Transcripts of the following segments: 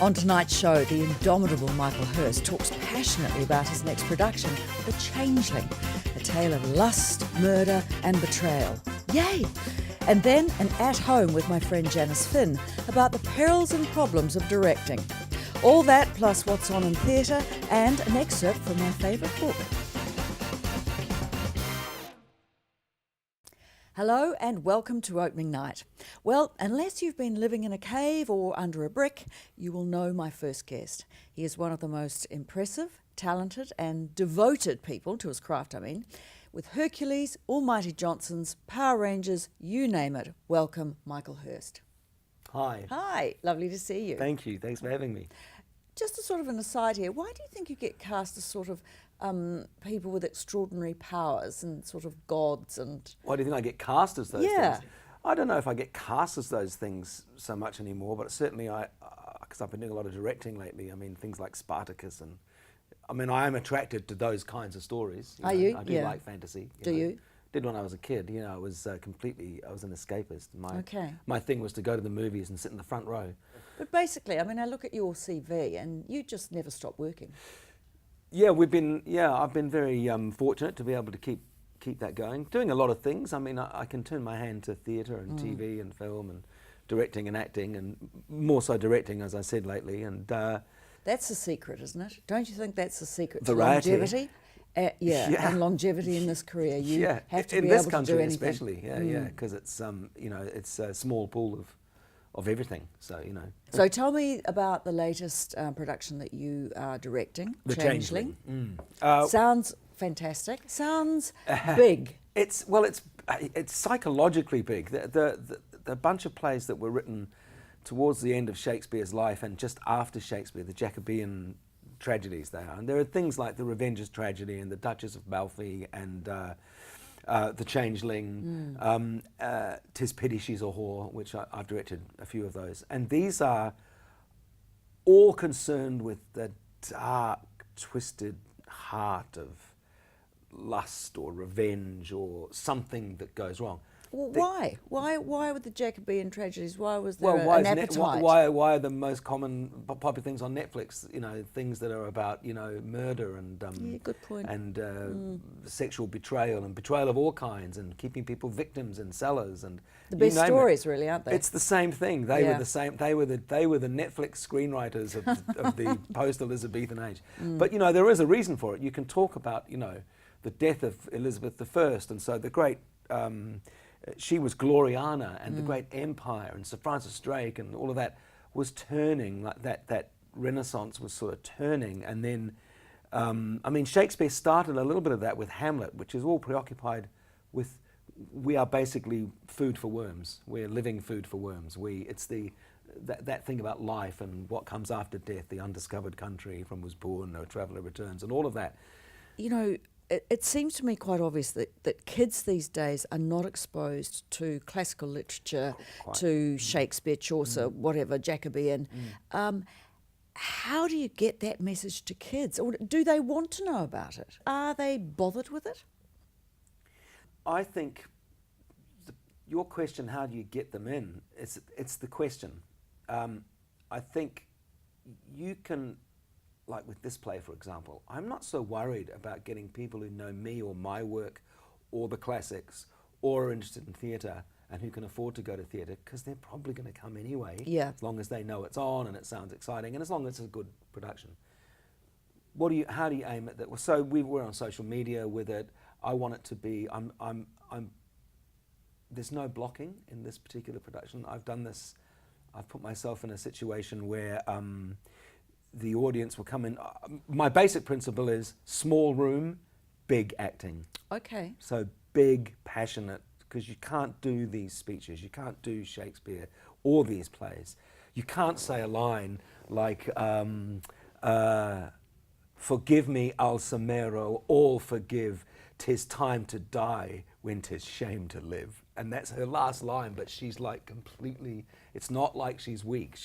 On tonight's show, the indomitable Michael Hurst talks passionately about his next production, The Changeling, a tale of lust, murder and betrayal. Yay! And then an at-home with my friend Janice Finn about the perils and problems of directing. All that plus what's on in theatre and an excerpt from my favourite book. Hello and welcome to opening night. Well, unless you've been living in a cave or under a brick, you will know my first guest. He is one of the most impressive, talented and devoted people to his craft, with Hercules, Almighty Johnsons, Power Rangers, you name it. Welcome, Michael Hurst. Hi. Hi, lovely to see you. Thank you, thanks for having me. Just a sort of an aside here, why do you think you get cast as sort of people with extraordinary powers and sort of gods and... Why do you think I get cast as those Yeah. things? I don't know if I get cast as those things so much anymore, but certainly because I've been doing a lot of directing lately, things like Spartacus and... I am attracted to those kinds of stories. Are you? I do Yeah. like fantasy. Do you? Did when I was a kid, I was I was an escapist. Okay. My thing was to go to the movies and sit in the front row. But basically, I look at your CV and you just never stop working. Yeah, I've been very fortunate to be able to keep that going. Doing a lot of things. I can turn my hand to theatre and TV and film and directing and acting, and more so directing, as I said lately. And that's the secret, isn't it? Don't you think that's the secret? Variety. To longevity? Yeah, and longevity in this career. You have to in be this able country to do anything. especially. Because it's it's a small pool of everything. So So tell me about the latest production that you are directing, The Changeling. Sounds fantastic. Sounds big. It's psychologically big. The bunch of plays that were written towards the end of Shakespeare's life and just after Shakespeare, the Jacobean tragedies they are. And there are things like The Revenger's Tragedy and The Duchess of Malfi and The Changeling, 'Tis Pity She's a Whore, which I've directed a few of those. And these are all concerned with the dark, twisted heart of lust or revenge or something that goes wrong. Well, why? Why with the Jacobean tragedies? Why was there Why an appetite? Why are the most common popular things on Netflix? Things that are about murder and good point. and sexual betrayal and betrayal of all kinds and keeping people victims and sellers and The best stories, really, aren't they? It's the same thing. They were the same. They were the Netflix screenwriters of the post-Elizabethan age. But there is a reason for it. You can talk about the death of Elizabeth I, and so the great. She was Gloriana, and the great empire, and Sir Francis Drake, and all of that was turning, like that Renaissance was sort of turning. And then, Shakespeare started a little bit of that with Hamlet, which is all preoccupied with, we are basically food for worms. We're living food for worms. It's that thing about life and what comes after death, the undiscovered country from was born, no traveller returns, and all of that. It seems to me quite obvious that kids these days are not exposed to classical literature, to Shakespeare, Chaucer, whatever, Jacobean. How do you get that message to kids? Or do they want to know about it? Are they bothered with it? I think your question, how do you get them in, it's the question. I think you can... Like with this play, for example, I'm not so worried about getting people who know me or my work or the classics or are interested in theatre and who can afford to go to theatre, because they're probably going to come anyway, as long as they know it's on and it sounds exciting and as long as it's a good production. How do you aim at that? Well, so we're on social media with it. I want it to be, there's no blocking in this particular production. I've put myself in a situation where the audience will come in. My basic principle is small room, big acting. Okay. So big, passionate, because you can't do these speeches, you can't do Shakespeare or these plays. You can't say a line like, forgive me, Alsamero, all forgive, 'tis time to die when 'tis shame to live. And that's her last line, but she's like completely, it's not like she's weak,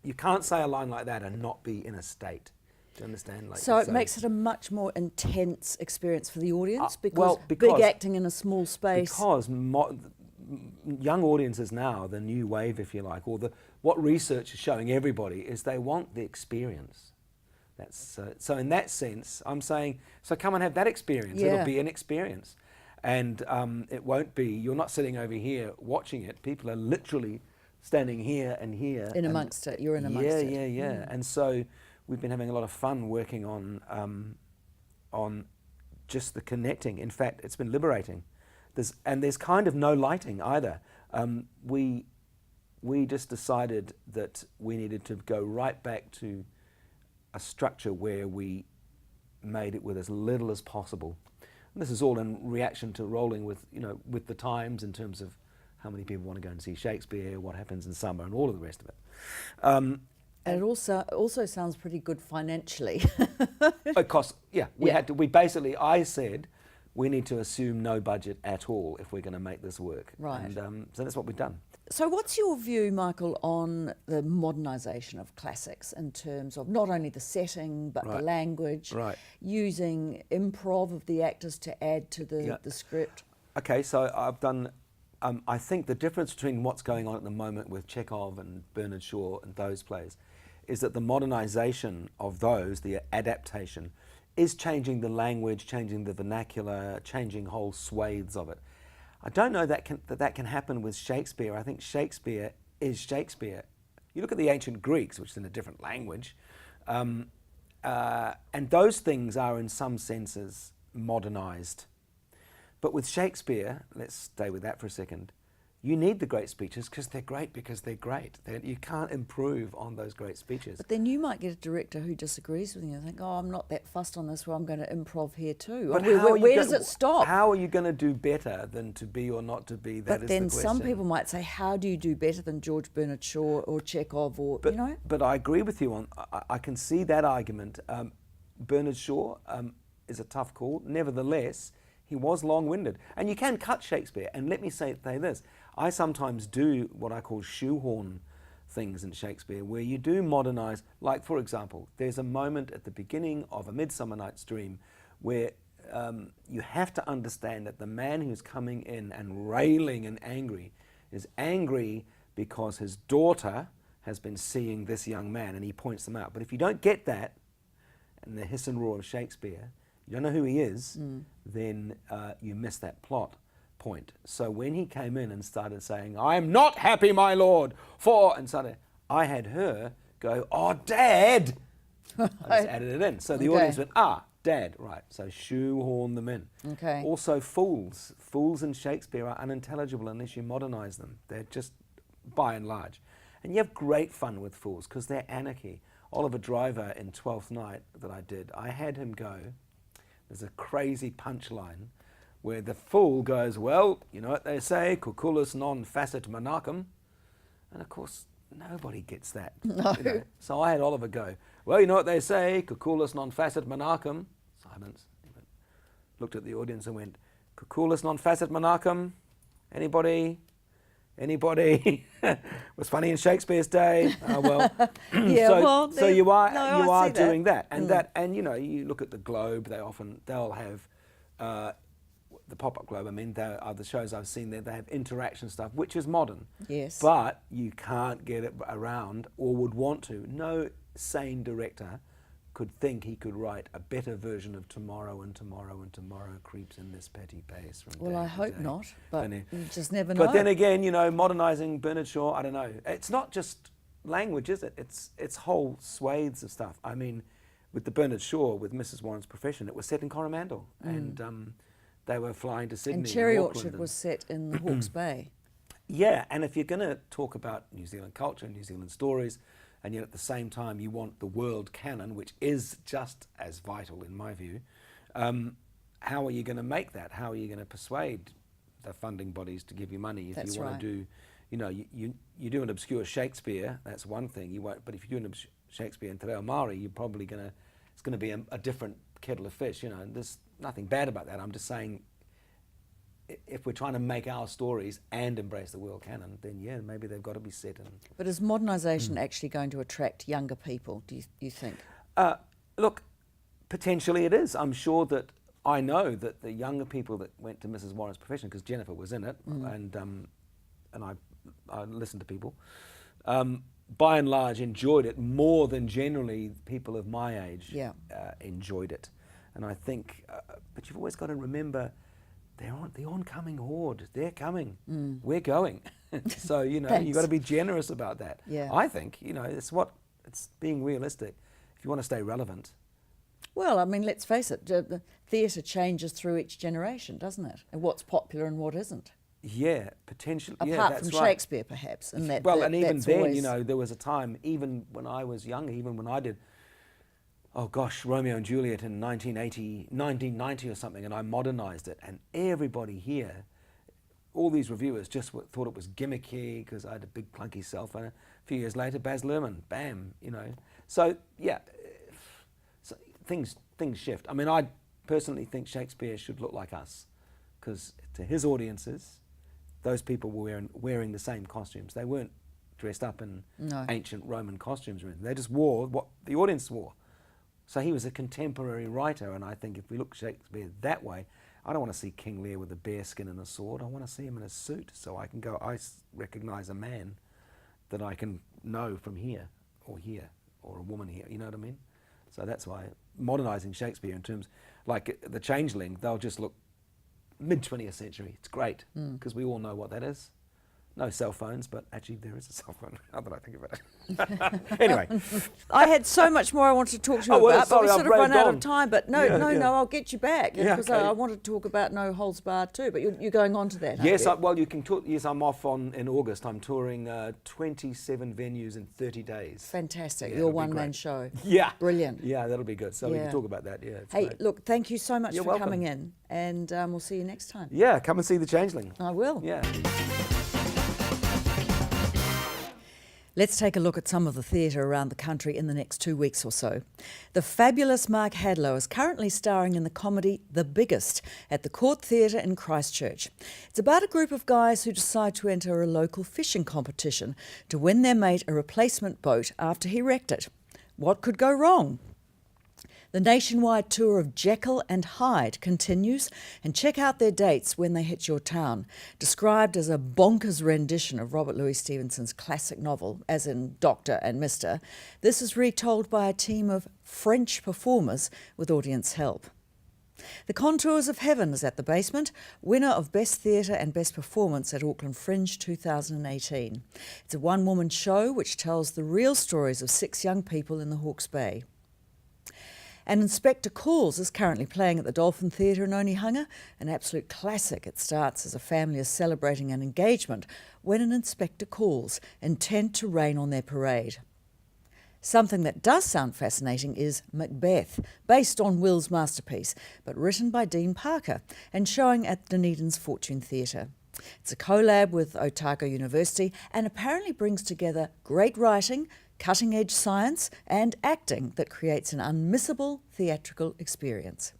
you can't say a line like that and not be in a state. Do you understand? So it makes it a much more intense experience for the audience because big acting in a small space. Because young audiences now, the new wave, if you like, or the what research is showing everybody is they want the experience. That's so in that sense, I'm saying, so come and have that experience. Yeah. It'll be an experience. And it won't be, you're not sitting over here watching it. People are literally standing here and here. In amongst it, you're in amongst it. Yeah. And so we've been having a lot of fun working on just the connecting. In fact, it's been liberating. There's kind of no lighting either. We just decided that we needed to go right back to a structure where we made it with as little as possible. And this is all in reaction to rolling with, with the times in terms of how many people want to go and see Shakespeare, what happens in summer, and all of the rest of it. And it also sounds pretty good financially. It costs, I said, we need to assume no budget at all if we're going to make this work. Right. And so that's what we've done. So what's your view, Michael, on the modernisation of classics in terms of not only the setting but the language, using improv of the actors to add to the script? Okay, so I've done, I think the difference between what's going on at the moment with Chekhov and Bernard Shaw and those plays is that the modernisation of those, the adaptation, is changing the language, changing the vernacular, changing whole swathes of it. I don't know that can happen with Shakespeare. I think Shakespeare is Shakespeare. You look at the ancient Greeks, which is in a different language, and those things are in some senses modernized. But with Shakespeare, let's stay with that for a second, you need the great speeches because they're great. You can't improve on those great speeches. But then you might get a director who disagrees with you and think, oh, I'm not that fussed on this, well, I'm going to improv here too. But where does it stop? How are you going to do better than to be or not to be? That is the question. But then some people might say, how do you do better than George Bernard Shaw or Chekhov or, But I agree with you on, I can see that argument. Bernard Shaw is a tough call. Nevertheless, he was long-winded. And you can cut Shakespeare. And let me say this. I sometimes do what I call shoehorn things in Shakespeare where you do modernize, like for example, there's a moment at the beginning of A Midsummer Night's Dream where you have to understand that the man who's coming in and railing and angry is angry because his daughter has been seeing this young man and he points them out. But if you don't get that, and the hiss and roar of Shakespeare, you don't know who he is, then you miss that plot point. So when he came in and started saying, I am not happy, my lord, and suddenly I had her go, oh, Dad! I just added it in. So the audience went, Dad, right. So shoehorn them in. Okay. Also fools. Fools in Shakespeare are unintelligible unless you modernize them. They're just, by and large. And you have great fun with fools because they're anarchy. Oliver Driver in Twelfth Night that I did, I had him go, there's a crazy punchline where the fool goes, well, you know what they say, cucullus non facit monarchum. And of course, nobody gets that. No. So I had Oliver go, well, you know what they say, cucullus non facit monarchum. Silence. He went, looked at the audience and went, cucullus non facit monarchum. Anybody? Was funny in Shakespeare's day. So you are doing that. And you look at the Globe. They'll have the Pop-Up Globe. I mean, there are the shows I've seen there. They have interaction stuff, which is modern. Yes. But you can't get it around, or would want to. No sane director could think he could write a better version of Tomorrow and Tomorrow and Tomorrow creeps in this petty pace from Well, day I to hope day. not, but you just never know. But then again, modernising Bernard Shaw, I don't know. It's not just language, is it? It's whole swathes of stuff. I mean, with the Bernard Shaw, with Mrs. Warren's Profession, it was set in Coromandel, and they were flying to Sydney. And Cherry and Orchard was set in the Hawke's Bay. Yeah, and if you're going to talk about New Zealand culture, New Zealand stories, and yet at the same time you want the world canon, which is just as vital in my view, how are you going to make that? How are you going to persuade the funding bodies to give you money if you want to do, you do an obscure Shakespeare, that's one thing, you won't, but if you do an Shakespeare in Te Reo Māori, you're probably it's going to be a different kettle of fish, and there's nothing bad about that. I'm just saying, if we're trying to make our stories and embrace the world canon, then maybe they've got to be set in. But is modernisation actually going to attract younger people, do you think? Look, potentially it is. I'm sure that I know that the younger people that went to Mrs. Warren's Profession, because Jennifer was in it, and I listened to people, by and large enjoyed it more than generally people of my age enjoyed it. And I think, but you've always got to remember, they're the oncoming horde. They're coming. We're going. So, you know, you've got to be generous about that. Yeah. I think, you know, it's being realistic. If you want to stay relevant. Well, I mean, let's face it, the theatre changes through each generation, doesn't it? And what's popular and what isn't. Yeah, potentially. Apart from Shakespeare, perhaps. And and even then, always... you know, there was a time, even when I was younger, even when I did, Romeo and Juliet in 1990 or something, and I modernised it, and everybody here, all these reviewers just thought it was gimmicky because I had a big clunky cell phone. A few years later, Baz Luhrmann, bam, you know. So, yeah, so things shift. I mean, I personally think Shakespeare should look like us, because to his audiences, those people were wearing the same costumes. They weren't dressed up in ancient Roman costumes or anything. They just wore what the audience wore. So he was a contemporary writer, and I think if we look at Shakespeare that way, I don't want to see King Lear with a bear skin and a sword. I want to see him in a suit, so I can go, I recognise a man that I can know from here, or a woman here, you know what I mean? So that's why modernising Shakespeare in terms, like the Changeling, they'll just look mid-20th century. It's great, because we all know what that is. No cell phones, but actually there is a cell phone, now that I think about it. Anyway. I had so much more I wanted to talk to you about, but we sort of run out of time. But no, I'll get you back, because I wanted to talk about No Holds Barred too, but you're going on to that, yes, aren't you? you can talk. Yes, I'm off in August. I'm touring 27 venues in 30 days. Fantastic. Yeah, your one-man show. Yeah. Brilliant. Yeah, that'll be good. So we can talk about that, Hey, great. Look, thank you so much You're for welcome. coming in, and we'll see you next time. Yeah, come and see The Changeling. I will. Yeah. Let's take a look at some of the theatre around the country in the next 2 weeks or so. The fabulous Mark Hadlow is currently starring in the comedy The Biggest at the Court Theatre in Christchurch. It's about a group of guys who decide to enter a local fishing competition to win their mate a replacement boat after he wrecked it. What could go wrong? The nationwide tour of Jekyll and Hyde continues, and check out their dates when they hit your town. Described as a bonkers rendition of Robert Louis Stevenson's classic novel, as in Doctor and Mr., this is retold by a team of French performers with audience help. The Contours of Heaven is at the Basement, winner of Best Theatre and Best Performance at Auckland Fringe 2018. It's a one-woman show which tells the real stories of 6 young people in the Hawke's Bay. And Inspector Calls is currently playing at the Dolphin Theatre in Onehunga, an absolute classic. It starts as a family is celebrating an engagement when an inspector calls, intent to rain on their parade. Something that does sound fascinating is Macbeth, based on Will's masterpiece, but written by Dean Parker and showing at Dunedin's Fortune Theatre. It's a collab with Otago University and apparently brings together great writing, cutting-edge science and acting that creates an unmissable theatrical experience.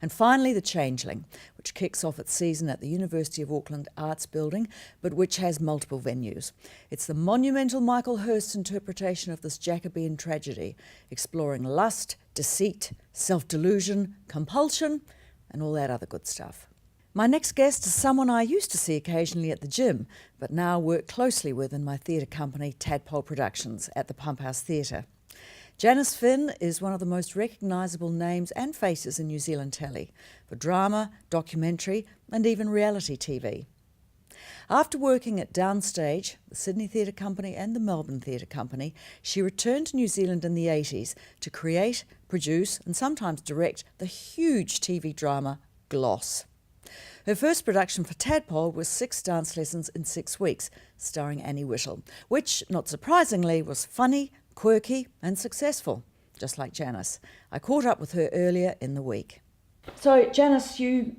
And finally, The Changeling, which kicks off its season at the University of Auckland Arts Building, but which has multiple venues. It's the monumental Michael Hirst interpretation of this Jacobean tragedy, exploring lust, deceit, self-delusion, compulsion, and all that other good stuff. My next guest is someone I used to see occasionally at the gym, but now work closely with in my theatre company, Tadpole Productions, at the Pump House Theatre. Janice Finn is one of the most recognisable names and faces in New Zealand telly, for drama, documentary and even reality TV. After working at Downstage, the Sydney Theatre Company and the Melbourne Theatre Company, she returned to New Zealand in the 80s to create, produce and sometimes direct the huge TV drama Gloss. Her first production for Tadpole was 6 dance lessons in 6 weeks, starring Annie Whittle, which, not surprisingly, was funny, quirky and successful, just like Janice. I caught up with her earlier in the week. So, Janice, you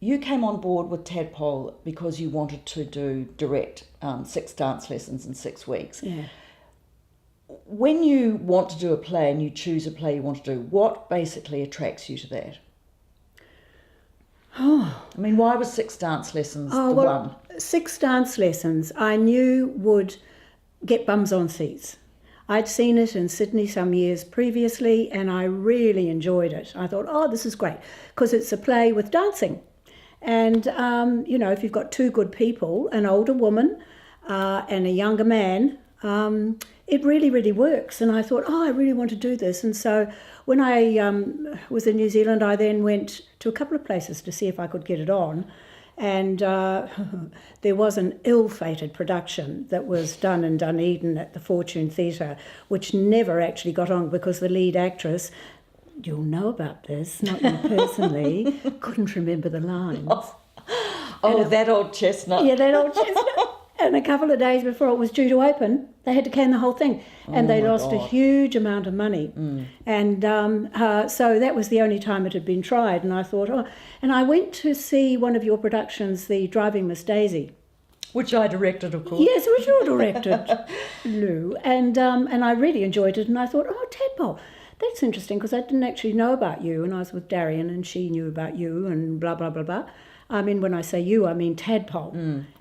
came on board with Tadpole because you wanted to do direct 6 dance lessons in 6 weeks. Yeah. When you want to do a play and you choose a play you want to do, what basically attracts you to that? I mean, why was 6 dance lessons the one? 6 dance lessons I knew would get bums on seats. I'd seen it in Sydney some years previously and I really enjoyed it. I thought, this is great, because it's a play with dancing. And, if you've got 2 good people, an older woman and a younger man, it really, really works. And I thought, I really want to do this. And so when I was in New Zealand, I then went to a couple of places to see if I could get it on. And there was an ill-fated production that was done in Dunedin at the Fortune Theatre, which never actually got on because the lead actress, you'll know about this, not you personally, couldn't remember the lines. That old chestnut. Yeah, that old chestnut. And a couple of days before it was due to open, they had to can the whole thing. And they lost a huge amount of money. And so that was the only time it had been tried. And I thought, and I went to see one of your productions, the Driving Miss Daisy. Which I directed, of course. Yes, which you directed, Lou. And I really enjoyed it. And I thought, Tadpole, that's interesting because I didn't actually know about you. And I was with Darian and she knew about you and blah, blah, blah, blah. I mean, when I say you, I mean Tadpole.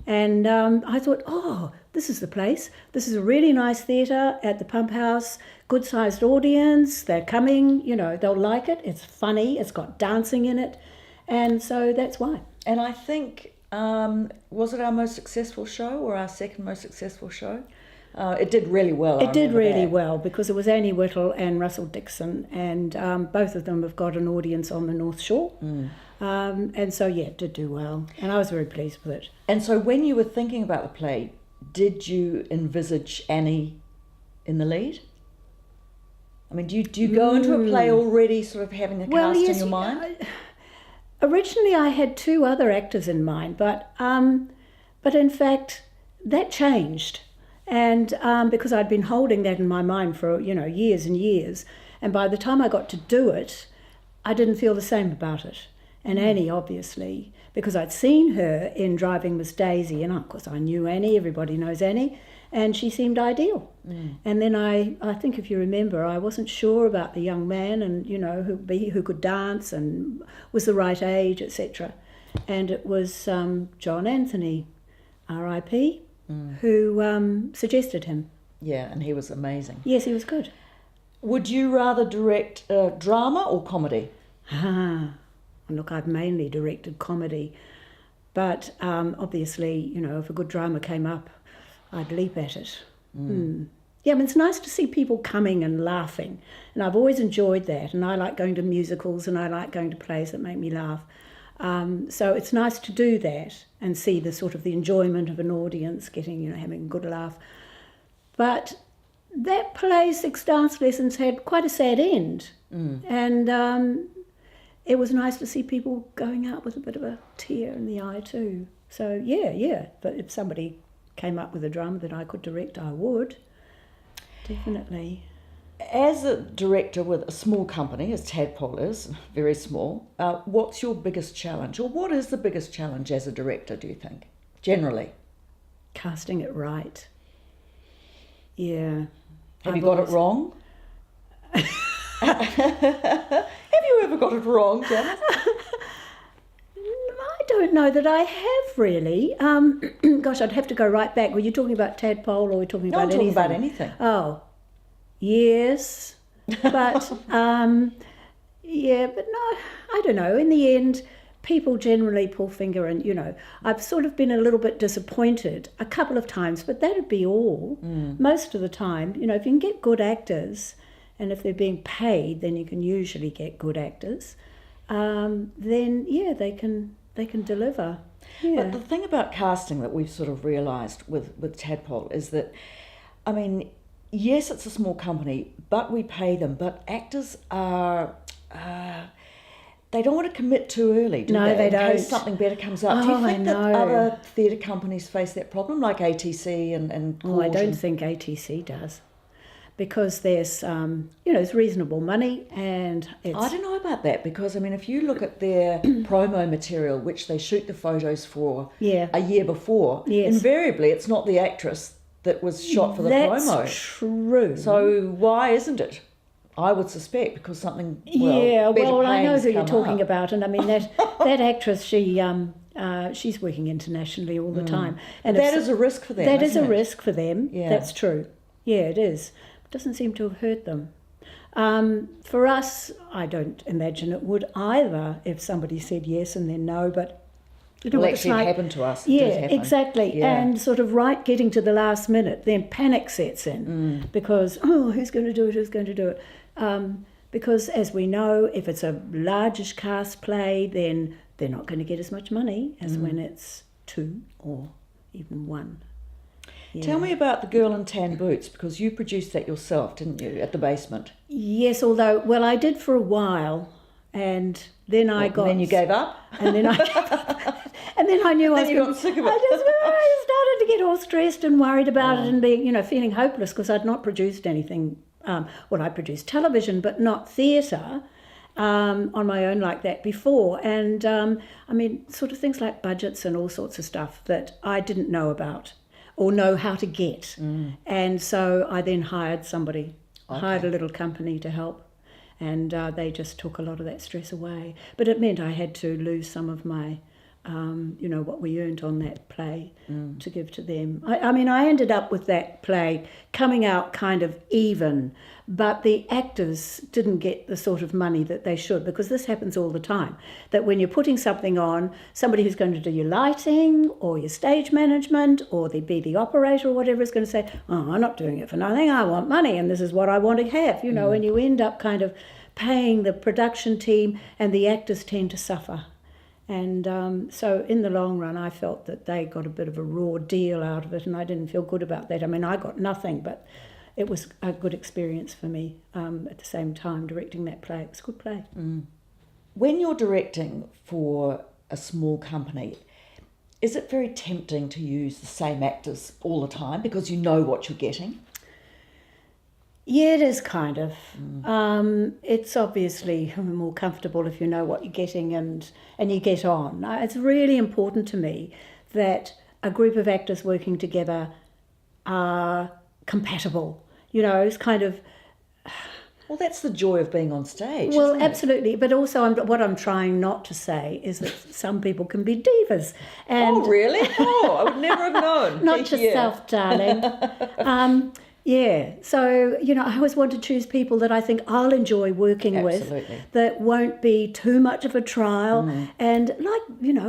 And I thought, this is the place. This is a really nice theatre at the Pump House, good-sized audience. They're coming, they'll like it. It's funny. It's got dancing in it. And so that's why. And I think, was it our most successful show or our second most successful show? It did really well. It did really well because it was Annie Whittle and Russell Dixon, and both of them have got an audience on the North Shore. And so, it did do well, and I was very pleased with it. And so when you were thinking about the play, did you envisage Annie in the lead? I mean, do you go into a play already sort of having a cast in your mind? Originally, I had two other actors in mind, but in fact, that changed. And because I'd been holding that in my mind for, years and years. And by the time I got to do it, I didn't feel the same about it. And Annie, obviously, because I'd seen her in Driving Miss Daisy, and of course I knew Annie, everybody knows Annie, and she seemed ideal. And then I think if you remember, I wasn't sure about the young man and, who could dance and was the right age, etc. And it was John Anthony, R.I.P., who suggested him. Yeah, and he was amazing. Yes, he was good. Would you rather direct drama or comedy? Look, I've mainly directed comedy, but obviously, if a good drama came up, I'd leap at it. Yeah, I mean, it's nice to see people coming and laughing, and I've always enjoyed that, and I like going to musicals and I like going to plays that make me laugh. So it's nice to do that and see the sort of the enjoyment of an audience getting, having a good laugh. But that play, Six Dance Lessons, had quite a sad end. And it was nice to see people going out with a bit of a tear in the eye too. So yeah. But if somebody came up with a drama that I could direct, I would. Definitely. As a director with a small company, as Tadpole is, very small, what's your biggest challenge? Or what is the biggest challenge as a director, do you think, generally? Casting it right. Yeah. Have you got it wrong? Have you ever got it wrong, Janice? I don't know that I have really. Gosh, I'd have to go right back. Were you talking about Tadpole or were you talking about anything? I'm talking about anything. Oh, yes. But, but no, I don't know. In the end, people generally pull finger and, I've sort of been a little bit disappointed a couple of times, but that'd be all. Most of the time, if you can get good actors, and if they're being paid, then you can usually get good actors. Then they can deliver. Yeah. But the thing about casting that we've sort of realised with Tadpole is that, I mean, yes, it's a small company, but we pay them. But actors are, they don't want to commit too early, do they? No, they don't. In case something better comes up. Do you think that other theatre companies face that problem, like ATC and Oh, I don't think ATC does. Because there's, there's reasonable money and it's... I don't know about that because, I mean, if you look at their promo material, which they shoot the photos for a year before, invariably it's not the actress that was shot for the promo. That's true. So why isn't it? I would suspect because something, I know who you're talking about. And I mean, that actress, she's working internationally all the time. And that is a risk for them, That is isn't a it? risk for them. Yeah. That's true. Yeah, it is. Doesn't seem to have hurt them. For us, I don't imagine it would either if somebody said yes and then no, but You know Well, what it's actually, like? it happened to us. It Yeah, did happen. exactly. Yeah. And sort of getting to the last minute, then panic sets in because, who's going to do it? Who's going to do it? Because as we know, if it's a largish cast play, then they're not going to get as much money as when it's 2 or even 1. Yeah. Tell me about The Girl in Tan Boots, because you produced that yourself, didn't you, at the Basement? Yes, although, well, I did for a while, and then I got... And then you gave up? And then I and then I knew I was Then you got sick of it. I started to get all stressed and worried about it and being, feeling hopeless because I'd not produced anything. I produced television, but not theatre on my own like that before. And sort of things like budgets and all sorts of stuff that I didn't know about or know how to get. And so I then hired somebody, hired a little company to help. And they just took a lot of that stress away. But it meant I had to lose some of my, what we earned on that play to give to them. I ended up with that play coming out kind of even, but the actors didn't get the sort of money that they should, because this happens all the time, that when you're putting something on, somebody who's going to do your lighting or your stage management or the operator or whatever is going to say, I'm not doing it for nothing, I want money and this is what I want to have, and you end up kind of paying the production team and the actors tend to suffer. And so in the long run, I felt that they got a bit of a raw deal out of it, and I didn't feel good about that. I got nothing, but it was a good experience for me at the same time directing that play. It was a good play. When you're directing for a small company, is it very tempting to use the same actors all the time because you know what you're getting? Yeah, it is kind of. It's obviously more comfortable if you know what you're getting and you get on. It's really important to me that a group of actors working together are compatible. It's kind of... Well, that's the joy of being on stage, Well, isn't it? absolutely. But also what I'm trying not to say is that some people can be divas. And Oh, really? Oh, I would never have known. Not yourself, darling. Yeah, so, I always want to choose people that I think I'll enjoy working Absolutely. with, that won't be too much of a trial, and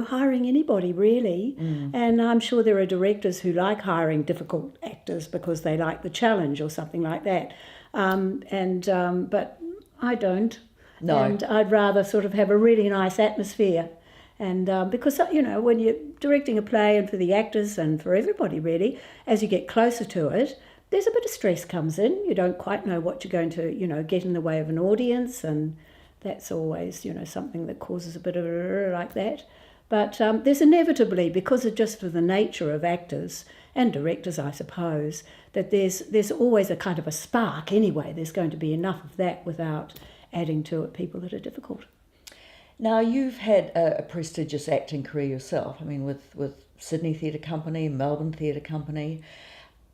hiring anybody, really. And I'm sure there are directors who like hiring difficult actors because they like the challenge or something like that. But I don't. No. And I'd rather sort of have a really nice atmosphere. And because, when you're directing a play and for the actors and for everybody, really, as you get closer to it, there's a bit of stress comes in. You don't quite know what you're going to, get in the way of an audience, and that's always, something that causes a bit of like that. But there's inevitably, because of just for the nature of actors and directors, I suppose, that there's always a kind of a spark anyway. There's going to be enough of that without adding to it people that are difficult. Now, you've had a prestigious acting career yourself. With Sydney Theatre Company, Melbourne Theatre Company,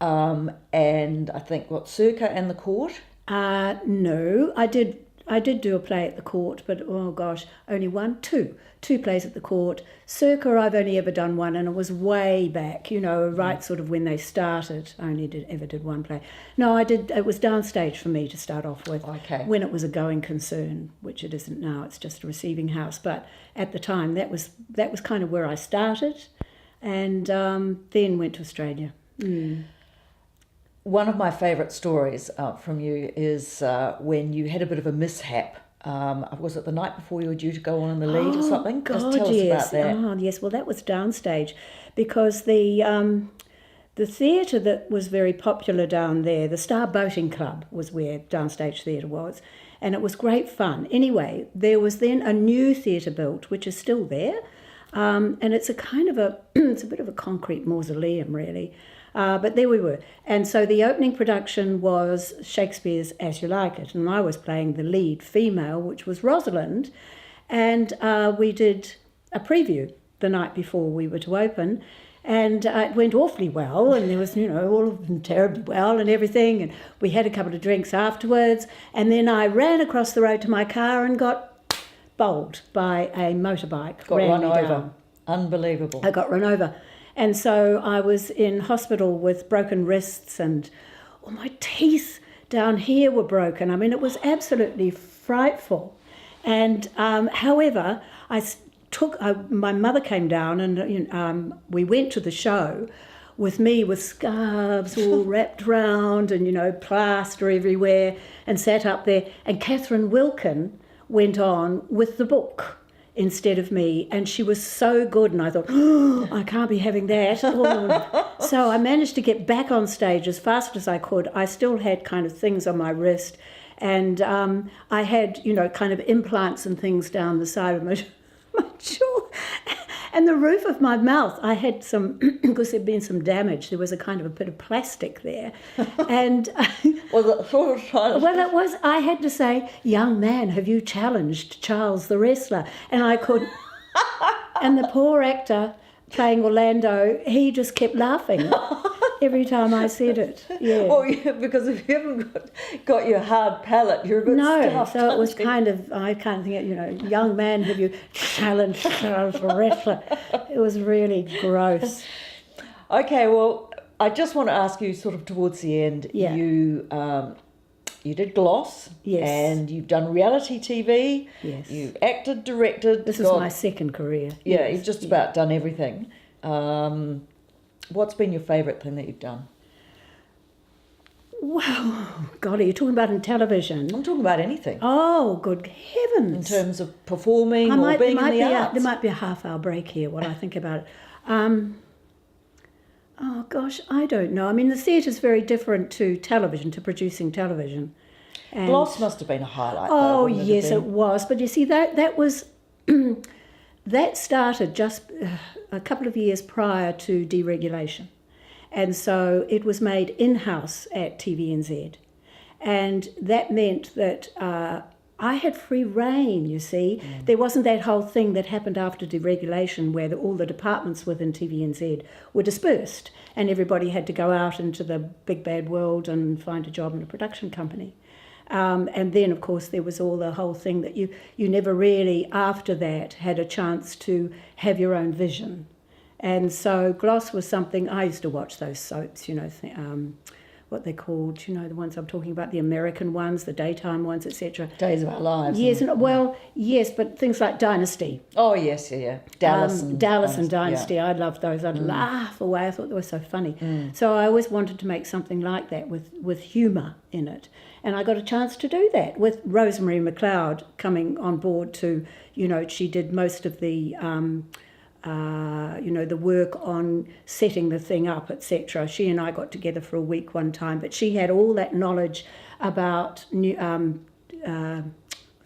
and I think Circa and the Court? No, I did do a play at the Court, but oh gosh, only two plays at the Court. Circa, I've only ever done one, and it was way back, right sort of when they started. I only ever did one play. No, I did. It was downstage for me to start off with. Okay. When it was a going concern, which it isn't now. It's just a receiving house. But at the time, that was kind of where I started, and then went to Australia. One of my favourite stories from you is when you had a bit of a mishap. Was it the night before you were due to go on in the lead or something? God, Just tell us about that. Oh, yes. Well, that was downstage because the theatre that was very popular down there, the Star Boating Club, was where Downstage Theatre was, and it was great fun. Anyway, there was then a new theatre built, which is still there, and it's a kind of it's a bit of a concrete mausoleum, really. But there we were. And so the opening production was Shakespeare's As You Like It, and I was playing the lead female, which was Rosalind, and we did a preview the night before we were to open, and it went awfully well, and there was, all of them terribly well and everything, and we had a couple of drinks afterwards, and then I ran across the road to my car and got bowled by a motorbike. Got run over. Down. Unbelievable. I got run over. And so I was in hospital with broken wrists, and all my teeth down here were broken. It was absolutely frightful. And however, I my mother came down and we went to the show with me with scarves all wrapped round and, plaster everywhere, and sat up there. And Catherine Wilkin went on with the book instead of me, and she was so good, and I thought, oh, I can't be having that. Oh. So I managed to get back on stage as fast as I could. I still had kind of things on my wrist, and I had, kind of implants and things down the side of my jaw. And the roof of my mouth, I had some, because there'd been some damage, there was a kind of a bit of plastic there. And I had to say, young man, have you challenged Charles the wrestler? And I couldn't. And the poor actor playing Orlando, he just kept laughing every time I said it. Yeah. Well, yeah, because if you haven't got your hard palate, you're a bit stuffed. So it was kind of, I can't think of, young man, have you challenged Charles the wrestler? It was really gross. Okay, well, I just want to ask you sort of towards the end, Yeah. You did gloss, Yes. and you've done reality TV, Yes. you've acted, directed. This is my second career. Yeah, Yes. you've just about done everything. What's been your favourite thing that you've done? Wow, God, are you talking about in television? I'm talking about anything. Oh, good heavens. In terms of performing or being in the arts. There might be a half-hour break here while I think about it. Oh, gosh, I don't know. I mean, the theatre's very different to television, to producing television. And Gloss must have been a highlight, though, oh, wouldn't yes, it was. But you see, that was... that started just a couple of years prior to deregulation. And so it was made in-house at TVNZ. And that meant that I had free reign, you see. Mm. There wasn't that whole thing that happened after deregulation where all the departments within TVNZ were dispersed and everybody had to go out into the big bad world and find a job in a production company. And then, of course, there was all the whole thing that you never really, after that, had a chance to have your own vision. And so gloss was something, I used to watch those soaps, what they're called, the ones I'm talking about, the American ones, the daytime ones, etc. Days of Our Lives. Yes, yes, but things like Dynasty. Oh, yes, yeah. Dallas and Dynasty, yeah. I loved those. I'd laugh away. I thought they were so funny. So I always wanted to make something like that with humour in it. And I got a chance to do that with Rosemary McLeod coming on board to, she did most of the... the work on setting the thing up, etc. She and I got together for a week one time, but she had all that knowledge about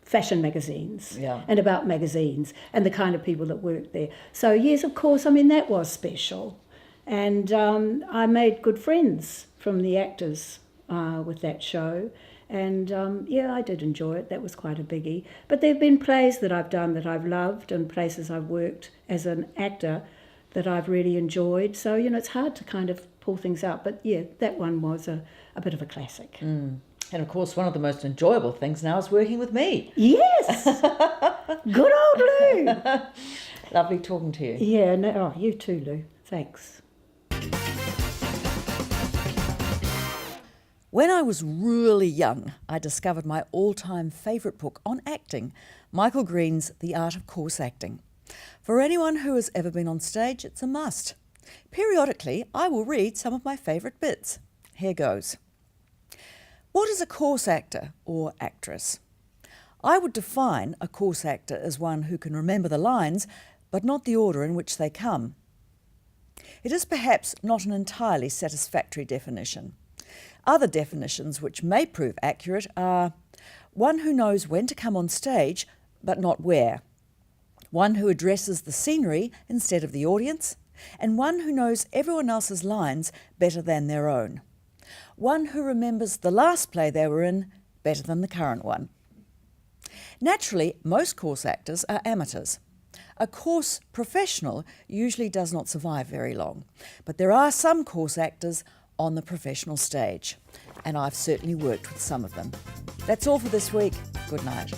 fashion magazines and about magazines and the kind of people that worked there. So yes, of course, that was special. And I made good friends from the actors with that show. And I did enjoy it. That was quite a biggie. But there have been plays that I've done that I've loved and places I've worked as an actor that I've really enjoyed. So, it's hard to kind of pull things out. But, yeah, that one was a bit of a classic. Mm. And, of course, one of the most enjoyable things now is working with me. Yes! Good old Lou! Lovely talking to you. Yeah, you too, Lou. Thanks. When I was really young, I discovered my all-time favourite book on acting, Michael Green's The Art of Course Acting. For anyone who has ever been on stage, it's a must. Periodically, I will read some of my favourite bits. Here goes. What is a course actor or actress? I would define a course actor as one who can remember the lines, but not the order in which they come. It is perhaps not an entirely satisfactory definition. Other definitions which may prove accurate are one who knows when to come on stage, but not where, one who addresses the scenery instead of the audience, and one who knows everyone else's lines better than their own, one who remembers the last play they were in better than the current one. Naturally, most course actors are amateurs. A course professional usually does not survive very long, but there are some course actors on the professional stage, and I've certainly worked with some of them. That's all for this week. Good night.